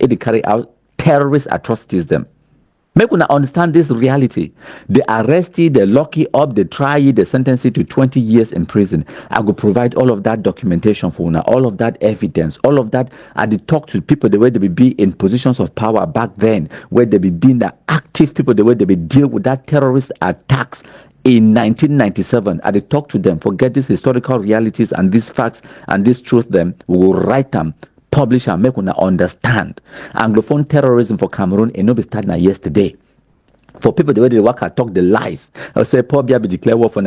They carry out terrorist atrocities them. Make una understand this reality. They arrest you, they lock you up, they try you, they sentence you to 20 years in prison. I will provide all of that documentation for una, all of that evidence, all of that. I did talk to people the way they will be in positions of power back then, where they be being the active people, the way they will deal with that terrorist attacks in 1997. I did talk to them, forget these historical realities and these facts and this truth, them, we will write them, publish and make una understand. Anglophone terrorism for Cameroon it no be start now yesterday. For people the way they work, I talk the lies. I say Paul Biya be declare war for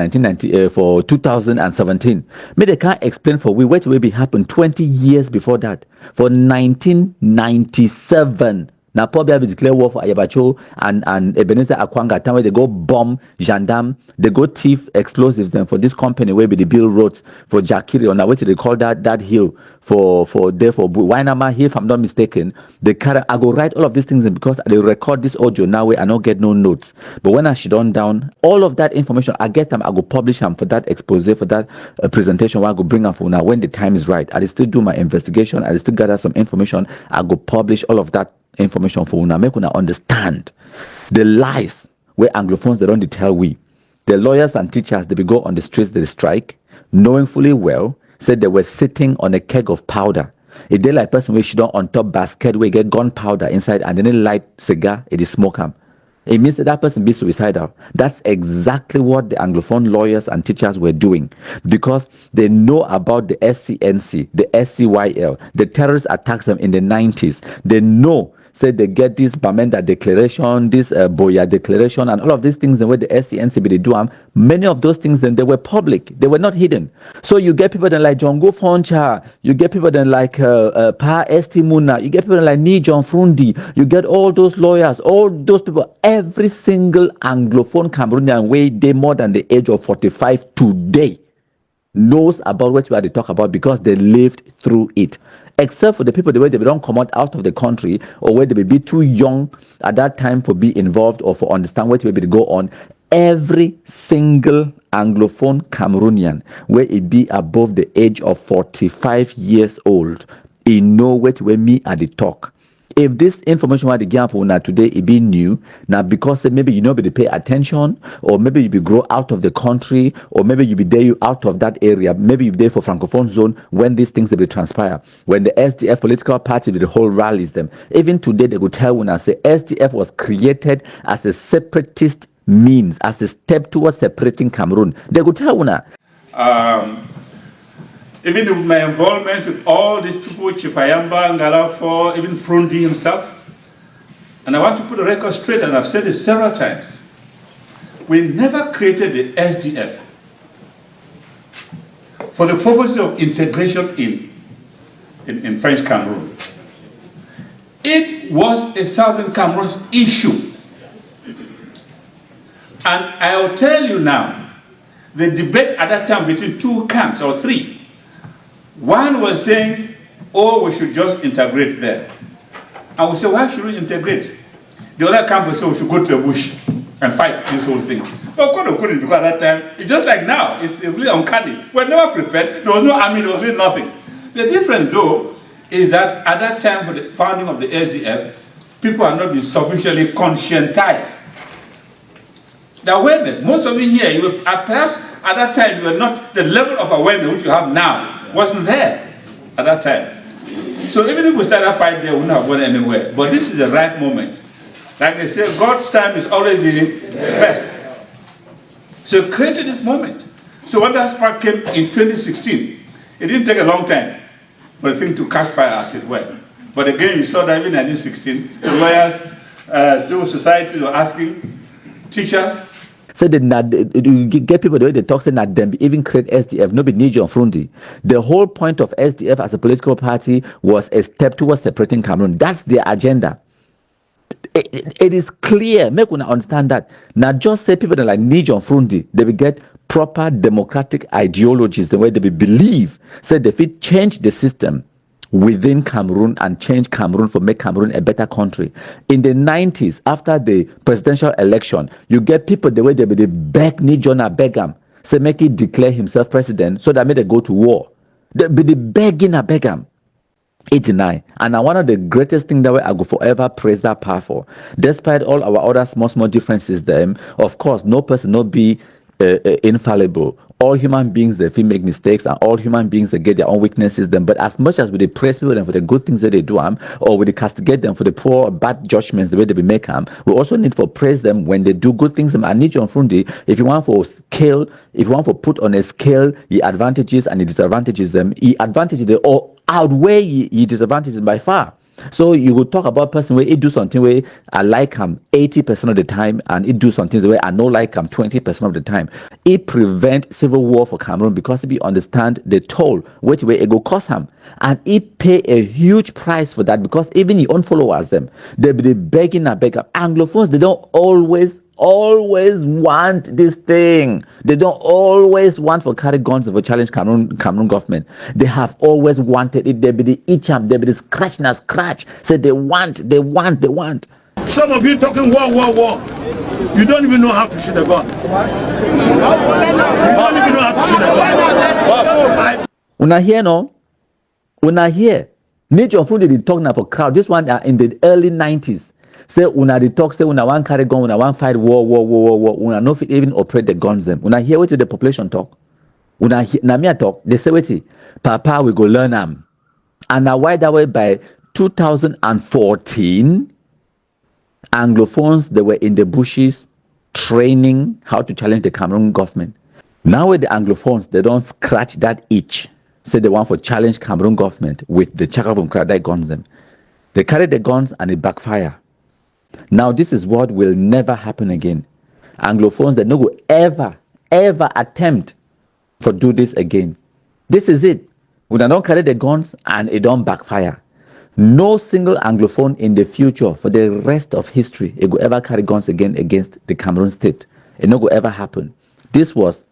2017. Me they can't explain for we what will be happen 20 years before that. For 1997. Now Paul Biya be declare war for Ayaba and Ebenezer Akwanga. Time where they go bomb gendarme, they go thief explosives then for this company where be the bill roads for Jakiri on what they call that hill for Wainama Hill, if I'm not mistaken. They carry I go write all of these things because they record this audio now where I don't get no notes. But when I sit on down, all of that information I get them, I go publish them for that expose, for that presentation where I go bring them for now when the time is right. I still do my investigation, I still gather some information, I go publish all of that information for una, make una understand the lies where Anglophones they don't tell we. The lawyers and teachers they be go on the streets they strike, knowing fully well, said they were sitting on a keg of powder. A day like person where she don't on top basket where get gunpowder inside and then they light cigar, it is smoke them. It means that person be suicidal. That's exactly what the Anglophone lawyers and teachers were doing because they know about the SCNC, the SCYL, the terrorist attacks them in the 90s. They know. Said they get this Bamenda declaration, this Boya declaration, and all of these things, the way the SCNCB they do them, many of those things then they were public, they were not hidden. So you get people that like John Go Foncha, you get people that like Pa Esti Muna, you get people like Ni John Frundi, you get all those lawyers, all those people, every single Anglophone Cameroonian way they more than the age of 45 today knows about what we are to talk about because they lived through it. Except for the people the way they don't come out of the country or where they may be too young at that time for be involved or for understand what will be to go on. Every single Anglophone Cameroonian where it be above the age of 45 years old, he know what way me at the talk. If this information what they give for now today it be new, now because maybe you know be pay attention, or maybe you be grow out of the country, or maybe you be there you out of that area, maybe you be there for Francophone zone when these things they be transpire. When the SDF political party the whole rallies them. Even today they could tell when I say SDF was created as a separatist means, as a step towards separating Cameroon. They could tell when even with my involvement with all these people, Chief Ayaba, Ngalafo, even Frundi himself, and I want to put the record straight, and I've said it several times, we never created the SDF for the purpose of integration in French Cameroon. It was a Southern Cameroon's issue. And I'll tell you now, the debate at that time between two camps, or three, one was saying, oh, we should just integrate there. And we said, why should we integrate? The other camp would say we should go to the bush and fight this whole thing. But couldn't because at that time, it's just like now, it's really uncanny. We're never prepared, there was no army, there was really nothing. The difference though, is that at that time for the founding of the SDF, people are not being sufficiently conscientized. The awareness, most of you here, you were, perhaps at that time you were not, the level of awareness which you have now wasn't there at that time. So even if we started a fight there, we wouldn't have gone anywhere. But this is the right moment. Like they say, God's time is always the best. So it created this moment. So when that spark came in 2016, it didn't take a long time for the thing to catch fire as it were. But again, you saw that even in 2016, the lawyers, civil society were asking, teachers. So you get people the way they talk saying that them even create SDF, no be Niger Frundi. The whole point of SDF as a political party was a step towards separating Cameroon. That's their agenda. It is clear. Make una understand that. Now just say people that like Niger Frundi, they will get proper democratic ideologies, the way they will believe. Say they fit change the system within Cameroon and change Cameroon for make Cameroon a better country. In the 90s, after the presidential election, you get people the way they beg Nijona Begam, say make he declare himself president so that may they go to war. They be begging a Begam. It deny. And now one of the greatest things that way I go forever praise that power for. Despite all our other small differences, them of course no person not be infallible. All human beings they feel make mistakes, and all human beings they get their own weaknesses. Them, but as much as we praise people them for the good things that they do, or we castigate them for the poor bad judgments the way they make we also need for praise them when they do good things. I need you on Frundi. If you want for scale, if you want for put on a scale, the advantages and the disadvantages them, the advantages they all outweigh your disadvantages by far. So you will talk about person where it do something where I like him 80% of the time, and it do something the way I no like him 20% of the time. It prevent civil war for Cameroon because we understand the toll which way it go cost him, and it pay a huge price for that because even your own followers them they be begging and begging. Anglophones they don't always want this thing. They don't always want for carry guns for challenge Cameroon government. They have always wanted it. They be the itch them, they be the scratch and scratch. Say they want. Some of you talking war. You don't even know how to shoot a gun. You don't even know how to shoot a gun. Una here no? Una here. Need your food they talk now for crowd. This one in the early 90s. Say una the talk, say una one carry gun, una one fight war. Una no fit even operate the guns them. Una hear what the population talk. Una na me talk. They say wait, Papa we go learn them. And now why that way by 2014, Anglophones they were in the bushes training how to challenge the Cameroon government. Now with the Anglophones they don't scratch that itch. Say they want for challenge Cameroon government with the Chaka from Kradai guns them. They carry the guns and it backfire. Now this is what will never happen again. Anglophones they no go ever attempt for do this again. This is it. We don't carry the guns and it don't backfire. No single Anglophone in the future for the rest of history it go ever carry guns again against the Cameroon state. It no go ever happen. This was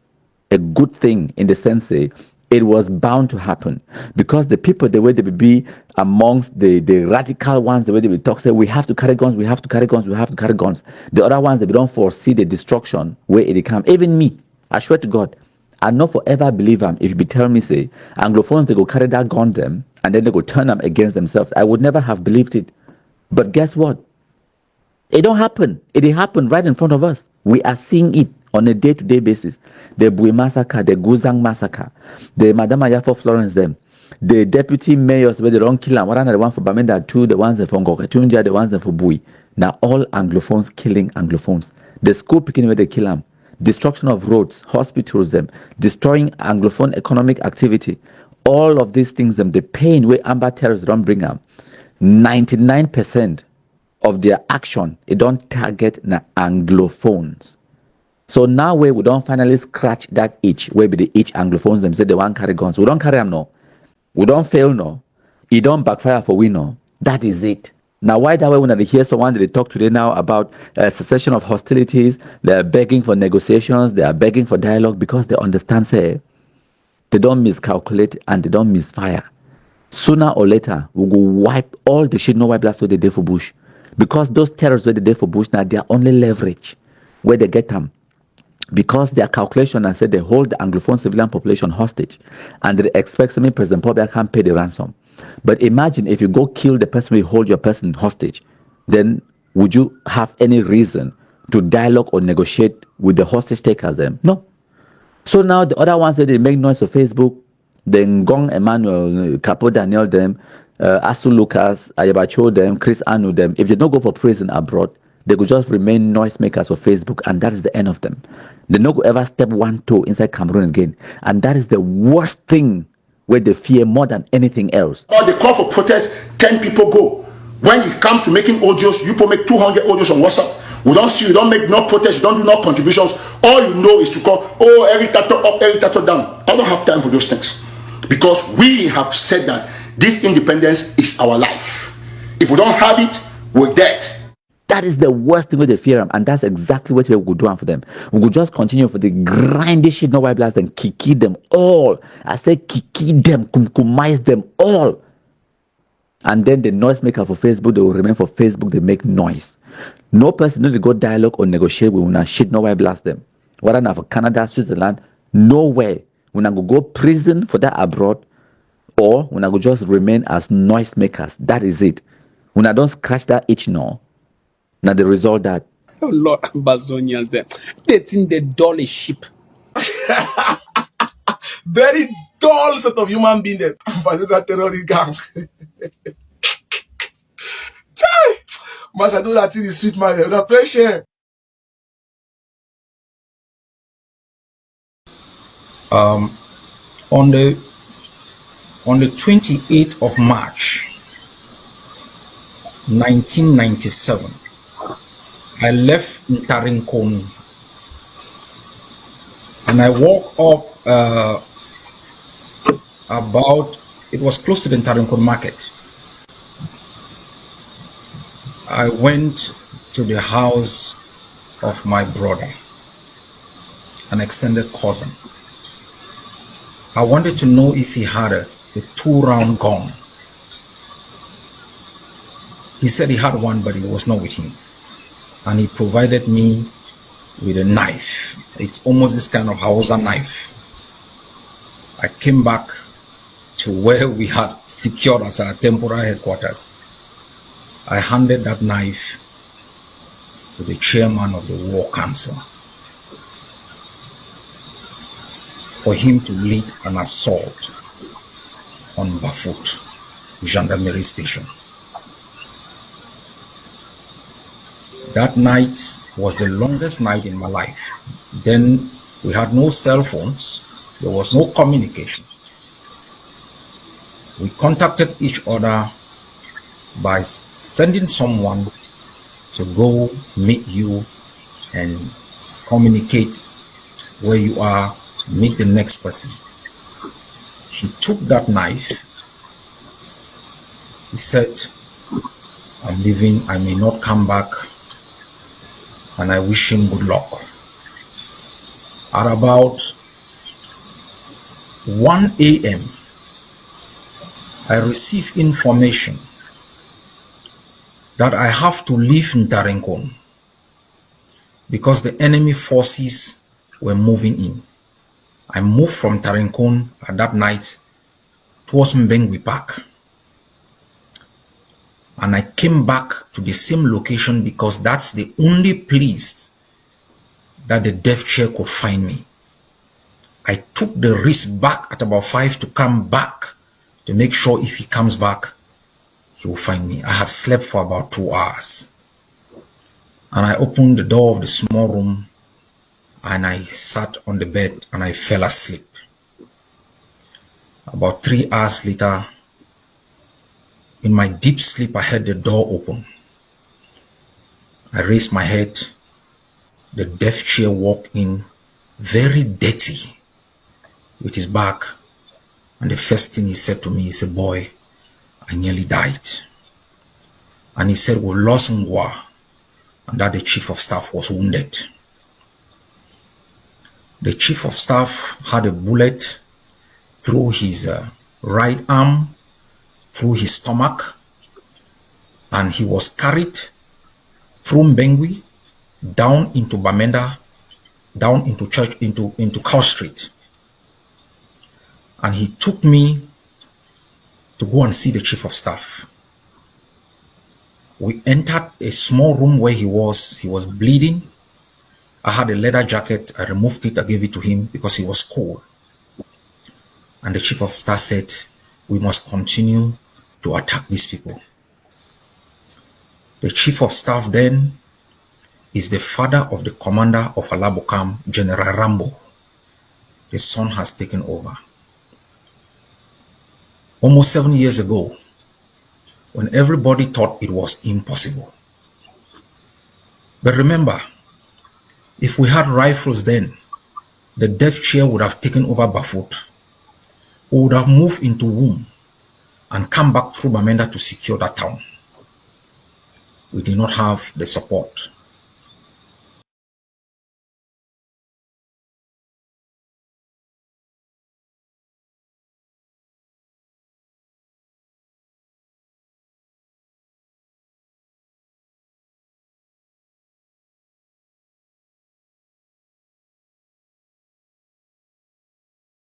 a good thing in the sense it was bound to happen because the people the way they will be amongst the radical ones the way they will talk say we have to carry guns. The other ones they don't foresee the destruction where it come. Even me, I swear to God, I not forever believe them if you be tell me say Anglophones they go carry that gun them and then they go turn them against themselves. I would never have believed it. But guess what? It don't happen. It happened right in front of us. We are seeing it on a day-to-day basis. The Bui massacre, the Guzang massacre, the Madame Ayafo Florence them, the deputy mayors where they don't kill them. One are the one for Bamenda, two the ones for Ngoketunja, the ones for Bui. Now all Anglophones killing Anglophones. The school picking where they kill them. Destruction of roads, hospitals them, destroying Anglophone economic activity. All of these things them, the pain where Amba terrorists don't bring them. 99% of their action, it don't target the Anglophones. So now where we don't finally scratch that itch, where be the itch Anglophones them say they want carry guns. We don't carry them no. We don't fail no. It don't backfire for we no. That is it. Now why that way when they hear someone they talk today now about cessation of hostilities, they are begging for negotiations, they are begging for dialogue because they understand say they don't miscalculate and they don't misfire. Sooner or later we go wipe all the shit no wipe that's what they did for Bush. Because those terrorists where they did for Bush now they are only leverage where they get them. Because their calculation and said they hold the Anglophone civilian population hostage and they expect something President Pobia can't pay the ransom. But imagine if you go kill the person who hold your person hostage, then would you have any reason to dialogue or negotiate with the hostage takers them? No. So now the other ones that they make noise on Facebook, then Ngong Emmanuel, Capo Daniel them, Asu Lucas, Ayaba Cho them, Chris Anu them, if they don't go for prison abroad, they could just remain noisemakers of Facebook, and that is the end of them. They no go ever step one toe inside Cameroon again, and that is the worst thing where they fear more than anything else. Or they call for protest, 10 people go. When it comes to making audios, you people make 200 audios on WhatsApp. We don't see you, don't make no protest, you don't do no contributions. All you know is to call, oh, every tattoo up, every tattoo down. I don't have time for those things. Because we have said that this independence is our life. If we don't have it, we're dead. That is the worst thing with the fear, and that's exactly what we could do for them. We could just continue for the grindy shit, no white blast, and kiki them all. I say kiki them, kumkumize them all. And then the noisemaker for Facebook, they will remain for Facebook, they make noise. No person need to go dialogue or negotiate with una shit, no white blast them. Whether now for Canada, Switzerland, nowhere. When I go prison for that abroad, or una go just remain as noisemakers. That is it. Una don't scratch that itch now. Now the result that Oh Lord, Ambazonians there. They think they dull a sheep. Very dull set of human being there. Ambazonia Têrrōrişç gang. Chai! Must I do that in the sweet man? The pressure. On the 28th of March 1997, I left Ntarinkon and I walked up it was close to the Ntarinkon market. I went to the house of my brother, an extended cousin. I wanted to know if he had a 2-round gun. He said he had one, but it was not with him. And he provided me with a knife. It's almost this kind of Hausa knife. I came back to where we had secured as our temporary headquarters. I handed that knife to the chairman of the War Council for him to lead an assault on Bafut Gendarmerie Station. That night was the longest night in my life. Then we had no cell phones, there was no communication. We contacted each other by sending someone to go meet you and communicate where you are, meet the next person. He took that knife. He said, I'm leaving, I may not come back, and I wish him good luck. At about 1 a.m., I received information that I have to leave Ntarinkon because the enemy forces were moving in. I moved from Ntarinkon at that night towards Mbengwi Park. And I came back to the same location because that's the only place that the death chair could find me. I took the risk back at about 5 to come back to make sure if he comes back, he will find me. I had slept for about 2 hours. And I opened the door of the small room and I sat on the bed and I fell asleep. About 3 hours later, in my deep sleep, I heard the door open. I raised my head. The death chair walked in, very dirty, with his back. And the first thing he said to me, he said, boy, I nearly died. And he said, we lost Ngwa, and that the chief of staff was wounded. The chief of staff had a bullet through his right arm, through his stomach, and he was carried through Mbengwi down into Bamenda, down into church, into Cow Street. And he took me to go and see the chief of staff. We entered a small room where he was bleeding. I had a leather jacket, I removed it, I gave it to him because he was cold. And the chief of staff said, we must continue to attack these people. The chief of staff then is the father of the commander of Alabokam, General Rambo. The son has taken over. Almost 7 years ago, when everybody thought it was impossible. But remember, if we had rifles then, the death chair would have taken over Bafut. We would have moved into Womb and come back through Bamenda to secure that town. We did not have the support.